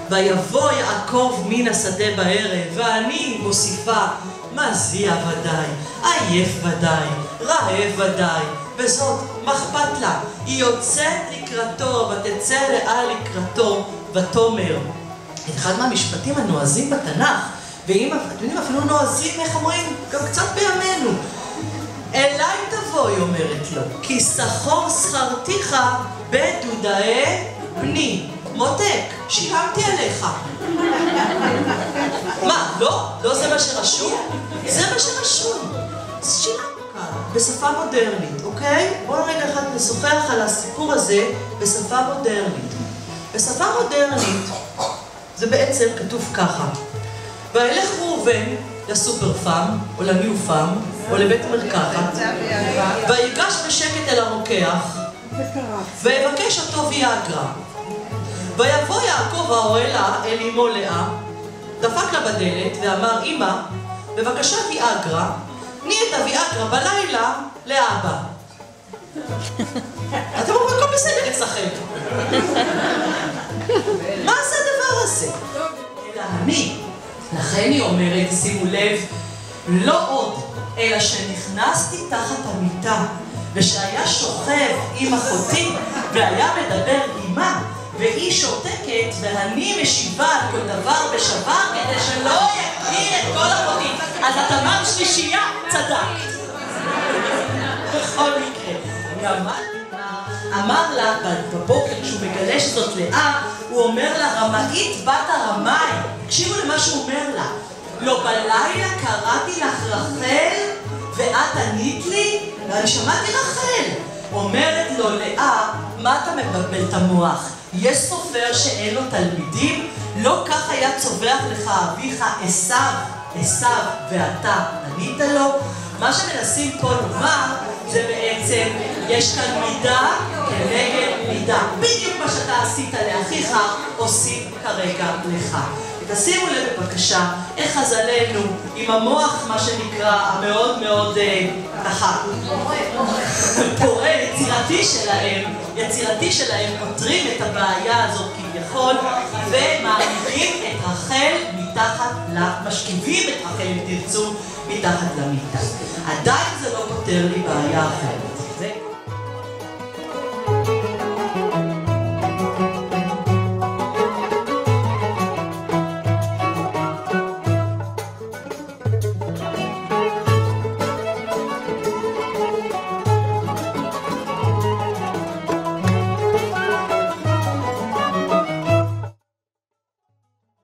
ויבוא יעקב מן השדה בערב, ואני מוסיפה, מזיע ודאי, עייף ודאי, רעב ודאי, וזאת מחפת לה. היא יוצאת לקראתו, ותצא לאה לקראתו, ותאמר. אחד מהמשפטים הנועזים בתנ"ך, ואם אתם יודעים אפילו נועזים, איך אומרים, גם קצת בימינו. אליי תבוא, היא אומרת לו, כי שכור שכרתיך בדודאי בני. מותק, שילמתי עליך. מה, לא? לא זה מה שרשום? זה מה שרשום. אז שילמנו כאן, בשפה מודרנית, אוקיי? בואו רגע אחד נשוחח על הסיפור הזה בשפה מודרנית. בשפה מודרנית זה בעצם כתוב ככה. וילך ראובן לסופר פארם, או לניו פארם, או לבית מרקחת, ויגש בשקט אל הרוקח, ויבקש אותו ויאגרה. ויבוא יעקב האוהלה אל אמו לאה, דפק לה בדלת ואמר, אמא, בבקשה ויאגרה, תני את הוויאגרה בלילה לאבא. אתם אומרים, הכל בסדר אצלכם. מה זה הדבר הזה? אלא אני. לכן היא אומרת, שימו לב, לא עוד, אלא שנכנסתי תחת המיטה, ושהיה שוכב עם אחותי, והיה מדבר עימה, והיא שותקת, ואני משיבה על כל דבר ושבר, כדי שלא יקריא את כל אחותי. אז התמר שלישייה צדק. בכל מקרה, אני אמר לה בבוקר, כשהוא מגלה שזאת לאה, הוא אומר לה, רמאית בת הרמאי. תקשיבו למה שהוא אומר לה. לא בלילה קראתי לך רחל, ואת ענית לי? ואני שמעתי רחל. אומרת לו, לאה, מה אתה מבלבל את המוח? יש סופר שאין לו תלמידים? לא כך היה צווח לך אביך עשיו, ואתה ענית לו? מה שמנסים פה לומר זה בעצם, יש כאן מידה כנגד מידה. בדיוק מה שאתה עשית לאחיך, עושים כרגע לך. תשימו לב בבקשה, איך חז"לינו עם המוח, מה שנקרא, המאוד מאוד ככה, פורה, יצירתי שלהם, פותרים את הבעיה הזאת כביכול, ומעמידים את רחל מתחת משכיבים את רחל, אם תרצו, מתחת למיטה. עדיין זה לא פותר לי בעיה אחרת.